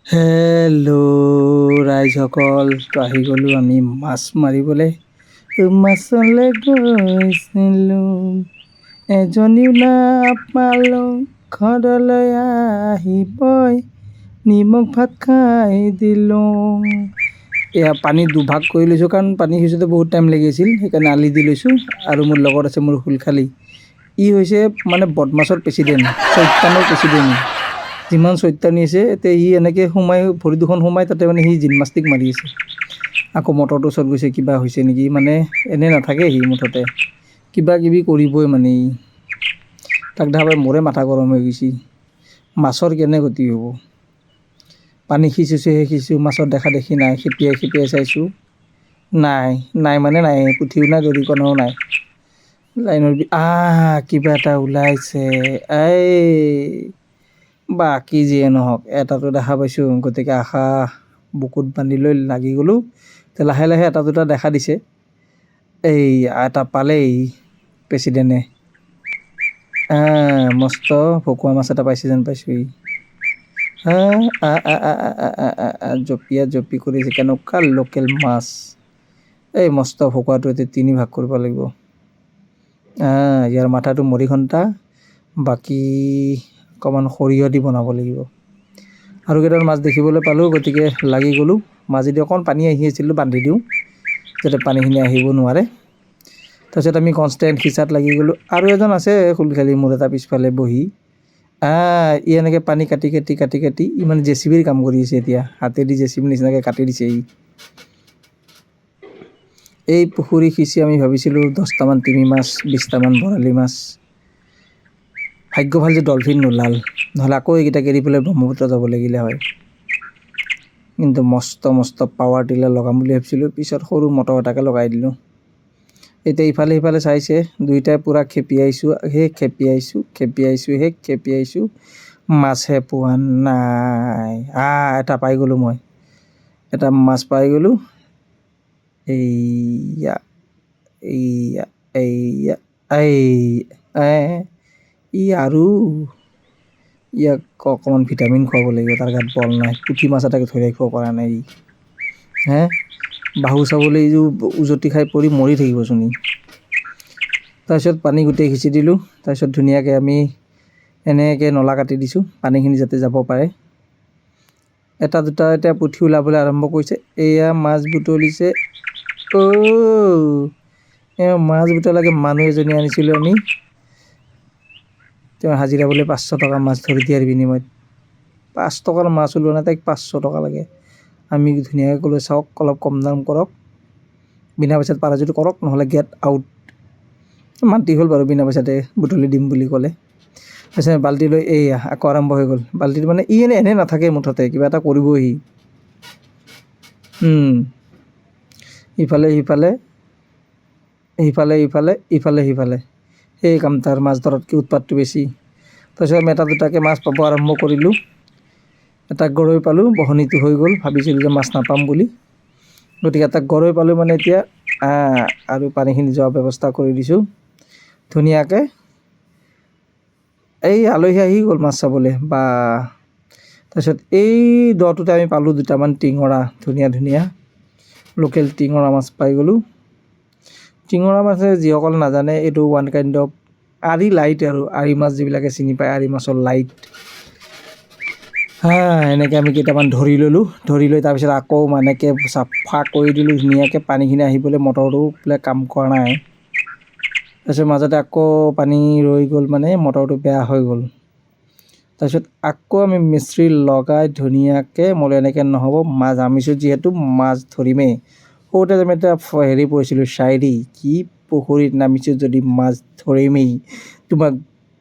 Hello' ৰাইজসকল, তো আহি গ'লোঁ আমি মাছ মাৰিবলৈ। মাছলৈ গৈছিলোঁ, এজনীও নাপালোঁ, ঘৰলৈ আহিবই নিমখ ভাত খাই দিলোঁ। এয়া পানী দুভাগ কৰি লৈছোঁ, কাৰণ পানী সিঁচোতে বহুত টাইম লাগিছিল, সেইকাৰণে আলি দি লৈছোঁ। আৰু মোৰ লগত আছে মোৰ হুলখালি। ই হৈছে মানে বদমাছৰ প্ৰেচিডেণ্ট, চৈতানৰ প্ৰেচিডেণ্ট। যিমান চৈতানি আছে এতিয়া সি এনেকৈ সোমাই ভৰি দুখন সোমাই তাতে মানে সি জিমনাষ্টিক মাৰি আছে। আকৌ মটৰটোৰ ওচৰত গৈছে, কিবা হৈছে নেকি, মানে এনেই নাথাকে সি মুঠতে কিবা কিবি কৰিবই মানে ই। তাক দেখা পাই মোৰে মাথা গৰম হৈ গৈছে। মাছৰ কেনে গতি হ'ব। পানী সিঁচিছোঁহে সিঁচিছোঁ, মাছৰ দেখা দেখি নাই। খেপিয়াই চাইছোঁ, নাই নাই মানে নাই, পুঠিও নাই দৰিকণাও নাই। লাইনৰ কিবা এটা ওলাইছে। বাকী যিয়ে নহওক এটাতো দেখা পাইছোঁ, গতিকে আশা বুকুত বান্ধি লৈ লাগি গ'লোঁ। লাহে লাহে এটা দুটা দেখা দিছে। এটা পালেই প্ৰেচিডেণ্টে। মস্ত ভকুৱা মাছ এটা পাইছে যেন পাইছোঁ ই। জঁপিয়া কৰিছে, কেনেকুৱা লোকেল মাছ। মস্ত ভকুৱাটো এতিয়া 3 ভাগ কৰিব লাগিব। ইয়াৰ মাথাটো মৰিঘণ্টা, বাকী অকণমান সৰিয়হ দি বনাব লাগিব। আৰু কেইটামান মাছ দেখিবলৈ পালোঁ, গতিকে লাগি গ'লোঁ। মাজেদি অকণ পানী আহি আছিলোঁ, বান্ধি দিওঁ যাতে পানীখিনি আহিব নোৱাৰে। তাৰপিছত আমি কনষ্টেণ্ট সিঁচাত লাগি গ'লোঁ। আৰু এজন আছে হুলখালি মোৰ এটা পিছফালে বহি। ই এনেকৈ পানী কাটি ই মানে জেচিবিৰ কাম কৰি আছে এতিয়া। হাতেদি জেচিবিৰ নিচিনাকৈ কাটি দিছে ই। এই পুখুৰী সিঁচি আমি ভাবিছিলোঁ 10টামান তিমি মাছ, 20টামান বৰালি মাছ। ভাগ্য ভাল যে ডলফিন নোলাল, নহ'লে আকৌ এইকেইটাক এৰি পেলাই ব্ৰহ্মপুত্ৰ যাব লাগিলে হয়। কিন্তু মস্ত পাৱাৰ টিলাৰ লগাম বুলি ভাবিছিলোঁ, পিছত সৰু মটৰ এটাকে লগাই দিলোঁ। এতিয়া ইফালে সিফালে চাইছে, দুয়োটাই পূৰা খেপিয়াইছোঁ, মাছহে পোৱা নাই। এটা পাই গ'লোঁ মই, এটা মাছ পাই গ'লোঁ। আৰু ইয়াক অকণমান ভিটামিন খুৱাব লাগিব, তাৰ গাত বল নাই। পুঠি মাছ এটাকে ধৰি ৰাখিব পৰা নাই ই। বাহু চাবলৈ এইযোৰ উজটি খাই পৰি মৰি থাকিবচোন ই। তাৰপিছত পানী গোটেই সিঁচি দিলোঁ। তাৰপিছত ধুনীয়াকৈ আমি এনেকৈ নলা কাটি দিছোঁ, পানীখিনি যাতে যাব পাৰে। এটা দুটা এতিয়া পুঠি ওলাবলৈ আৰম্ভ কৰিছে। এয়া মাছ বুটলিছে। মাছ বুটলাকে মানুহ এজনী আনিছিলোঁ আমি। তেওঁ হাজিৰা বোলে 500 টকা মাছ ধৰি দিয়াৰ বিনিময়ত। 5 টকাৰ মাছ ওলোৱা নাই, তাইক 500 টকা লাগে। আমি ধুনীয়াকৈ ক'লোঁ, চাওক অলপ কম দাম কৰক, বিনা পইচাত পাৰা যদি কৰক, নহ'লে গেট আউট। মান্তি হ'ল বাৰু, বিনা পইচাতে বুটলি দিম বুলি ক'লে। তাৰপিছত বাল্টি লৈ আকৌ আৰম্ভ হৈ গ'ল। বাল্টিত মানে ই এনেই নাথাকে, মুঠতে কিবা এটা কৰিবই সি। ইফালে সিফালে সেই কাম তাৰ। মাছ ধৰাতকৈ উৎপাতটো বেছি। তাৰপিছত আমি এটা দুটাকৈ মাছ পাব আৰম্ভ কৰিলোঁ। এটা গৰৈ পালোঁ, বহনীটো হৈ গ'ল। ভাবিছিলোঁ যে মাছ নাপাম বুলি, গতিকে এটা গৰৈ পালোঁ। মানে এতিয়া আৰু পানীখিনি যোৱাৰ ব্যৱস্থা কৰি দিছোঁ ধুনীয়াকৈ। আলহী আহি গ'ল মাছ চাবলৈ। তাৰপিছত এই দটোতে আমি পালোঁ 2টামান টিঙৰা, ধুনীয়া লোকেল টিঙৰা মাছ পাই গ'লোঁ। টিঙৰা মাছে যিসকল নাজানে, এইটো ওৱান কাইণ্ড অফ আৰি লাইট আৰু আৰি মাছ যিবিলাকে চিনি পায়, আৰি মাছৰ লাইট। এনেকৈ আমি কেইটামান ধৰি ল'লোঁ। ধৰি লৈ তাৰপিছত আকৌ এনেকৈ চাফা কৰি দিলোঁ ধুনীয়াকৈ। পানীখিনি আহিবলৈ মটৰটো বোলে কাম কৰা নাই। তাৰপিছত মাজতে আকৌ পানী ৰৈ গ'ল, মানে মটৰটো বেয়া হৈ গ'ল। তাৰপিছত আকৌ আমি মিস্ত্ৰী লগাই ধুনীয়াকৈ, মই এনেকৈ নহ'ব, মাছ আমিছোঁ যিহেতু মাছ ধৰিমেই। সৰুতে আমি এটা পঢ়িছিলোঁ শায়ৰী, কি পুখুৰীত নামিছোঁ যদি মাছ ধৰিমেই, তোমাক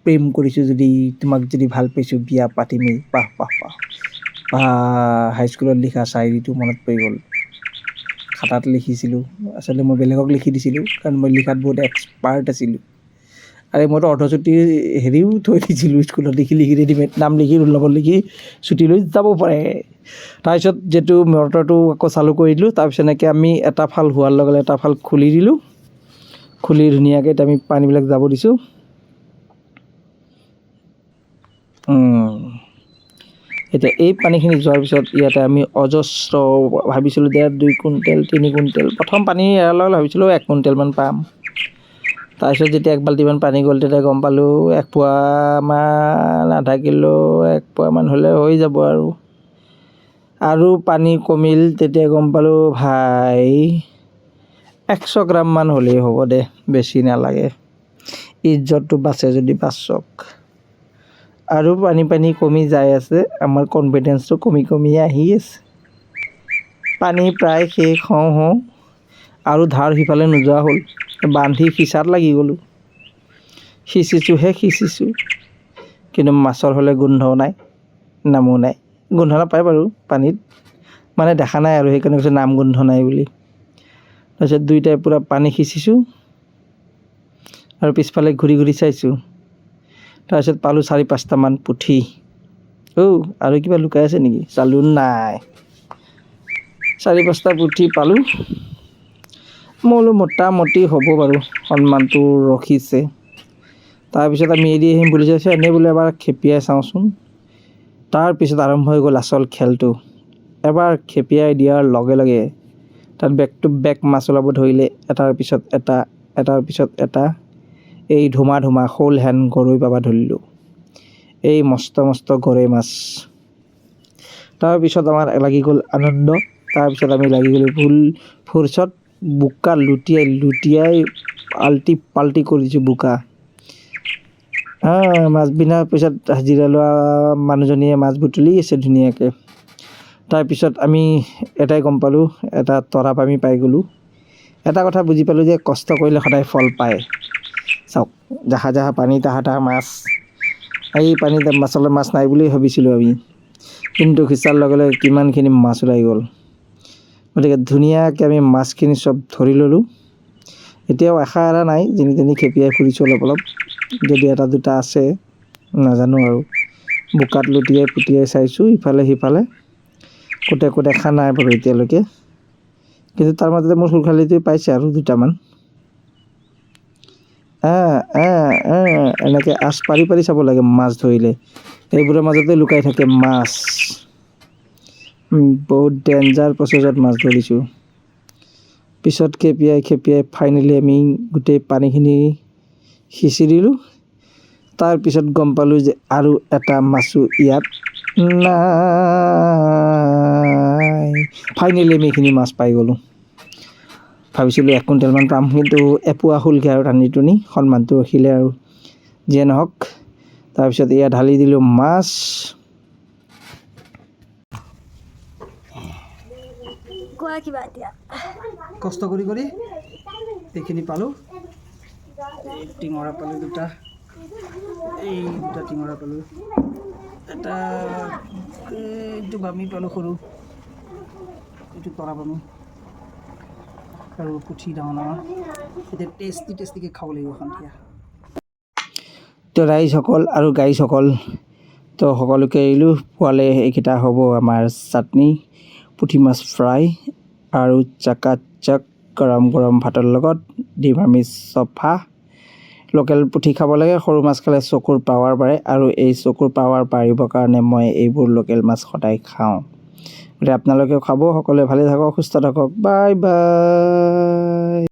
প্ৰেম কৰিছোঁ যদি, তোমাক যদি ভাল পাইছোঁ বিয়া পাতিমেই। হাইস্কুলত লিখা শায়ৰীটো মনত পৰি গ'ল। খাতাত লিখিছিলোঁ, আচলতে মই বেলেগক লিখি দিছিলোঁ, কাৰণ মই লিখাত বহুত এক্সপাৰ্ট আছিলোঁ। মইতো অৰ্ধচুটিৰ থৈ দিছিলোঁ স্কুলত, লিখি ৰেডিমেড নাম লিখি, ৰোল নম্বৰ লিখি ছুটী লৈ যাব পাৰে। তাৰপিছত যিহেতু মটৰটো আকৌ চালু কৰি দিলোঁ। তাৰপিছত এনেকৈ আমি এটা ফাল হোৱাৰ লগে লগে এটা ফাল খুলি দিলোঁ। খুলি ধুনীয়াকৈ এতিয়া আমি পানীবিলাক যাব দিছোঁ। এতিয়া এই পানীখিনি যোৱাৰ পিছত ইয়াতে আমি অজস্ৰ ভাবিছিলোঁ যে 2 কুইণ্টেল 3 কুইণ্টেল প্ৰথম পানী এৰাৰ লগত ভাবিছিলোঁ 1 কুইণ্টেলমান পাম। তাৰপিছত যেতিয়া 1 বাল্টিমান পানী গ'ল তেতিয়া গম পালোঁ 1 পোৱামান আধা কিলো 1 পোৱামান হ'লে হৈ যাব আৰু পানী কমিল তেতিয়া গম পালোঁ ভাই 100 গ্ৰামমান হ'লেই হ'ব দে, বেছি নালাগে, ইজ্জতটো বাচে যদি বাচক। আৰু পানী কমি যাই আছে, আমাৰ কনফিডেন্সটো কমি আহি আছে। পানী প্ৰায় শেষ হওঁ আৰু ধাৰ সিফালে নোযোৱা হ'ল, বান্ধি সিঁচাত লাগি গ'লোঁ। সিঁচিছোঁ কিন্তু মাছৰ হ'লে গোন্ধ নাই, নামো নাই। গোন্ধ নাপায় বাৰু পানীত, মানে দেখা নাই আৰু সেইকাৰণে কৈছোঁ নাম গোন্ধ নাই বুলি। তাৰপিছত দুইটাই পূৰা পানী সিঁচিছোঁ আৰু পিছফালে ঘূৰি চাইছোঁ। তাৰপিছত পালোঁ 4-5টামান পুঠি। আৰু কিবা লুকাই আছে নেকি? চালোঁ নাই। 4-5টা পুঠি পালোঁ। মই বোলো মোটামুটি হ'ব বাৰু, সন্মানটো ৰখিছে। তাৰপিছত আমি এৰি আহিম বুলি চাইছোঁ, এনেই বোলে এবাৰ খেপিয়াই চাওঁচোন। তাৰপিছত আৰম্ভ হৈ গ'ল আচল খেলটো। এবাৰ খেপিয়াই দিয়াৰ লগে লগে তাত বেক টু বেক মাছ ওলাব ধৰিলে, এটাৰ পিছত এটা। এই ধুমা শ'ল হেন গৰৈ পাবা ধৰিলোঁ, এই মস্ত গৰৈ মাছ। তাৰপিছত আমাৰ লাগি গ'ল আনন্দ। তাৰপিছত আমি লাগি গ'লোঁ ফোৰ্চত, বোকা লুটিয়াই আল্টি পাল্টি কৰিছোঁ বোকা। মাছ বিনাৰ পিছত হাজিৰা লোৱা মানুহজনীয়ে মাছ বুটলি আছে ধুনীয়াকৈ। তাৰপিছত আমি এটাই গম পালোঁ, এটা তৰাপ আমি পাই গ'লোঁ। এটা কথা বুজি পালোঁ যে কষ্ট কৰিলে সদায় ফল পায়। চাওক, জাহা পানী তাহা মাছ। এই পানীত মাছ নাই বুলি ভাবিছিলোঁ আমি, কিন্তু সিঁচাৰ লগে লগে কিমানখিনি মাছ ওলাই গ'ল। গতিকে ধুনীয়াকৈ আমি মাছখিনি চব ধৰি ল'লোঁ। এতিয়াও আশা এৰা নাই, যেনি খেপিয়াই ফুৰিছোঁ অলপ, যদি 1-2টা আছে নাজানো আৰু। বোকাত লুটিয়াই চাইছোঁ ইফালে সিফালে, ক'তে দেখা নাই বাৰু এতিয়ালৈকে। কিন্তু তাৰ মাজতে মোৰ সুৰখালিটোৱে পাইছে আৰু 2টামান। এনেকৈ আঁচ পাৰি চাব লাগে মাছ ধৰিলে, এইবোৰৰ মাজতে লুকাই থাকে মাছ। বহুত ডেঞ্জাৰ প্ৰচেছত মাছ ধৰিছোঁ। পিছত খেপিয়াই ফাইনেলি আমি গোটেই পানীখিনি সিঁচি দিলোঁ। তাৰপিছত গম পালোঁ যে আৰু এটা মাছো ইয়াত নাই। ফাইনেলি আমি এইখিনি মাছ পাই গ'লোঁ। ভাবিছিলোঁ 1 কুইণ্টেলমান পাম, কিন্তু এপোৱা হ'লগৈ আৰু টানি সন্মানটো ৰখিলে আৰু যিয়ে নহওক। তাৰপিছত এয়া ঢালি দিলোঁ মাছ। কষ্ট কৰি এইখিনি পালোঁ। টিঙৰা পালোঁ 2টা, এই 2টা টিঙৰা পালোঁ, এটা এইটো বামি পালোঁ সৰু, এইটো তৰা বামি আৰু পুঠি ডাঙৰ। এতিয়া টেষ্টিকৈ খাব লাগিব সন্ধিয়া। তো ৰাইজসকল আৰু গাইজসকল, তো সকলোকে এৰিলোঁ। পোৱালে এইকেইটা হ'ব আমাৰ চাটনি, পুঠি মাছ ফ্ৰাই আৰু চাকাচাক গৰম ভাতৰ লগত নিৰামিষ চফা। লোকেল পুঠি খাব লাগে, সৰু মাছ খালে চকুৰ পাৱাৰ বাঢ়ে, আৰু এই চকুৰ পাৱাৰ বাঢ়িবৰ কাৰণে মই এইবোৰ লোকেল মাছ সদায় খাওঁ। গতিকে আপোনালোকেও খাব। সকলোৱে ভালে থাকক, সুস্থ থাকক, বাই বাই।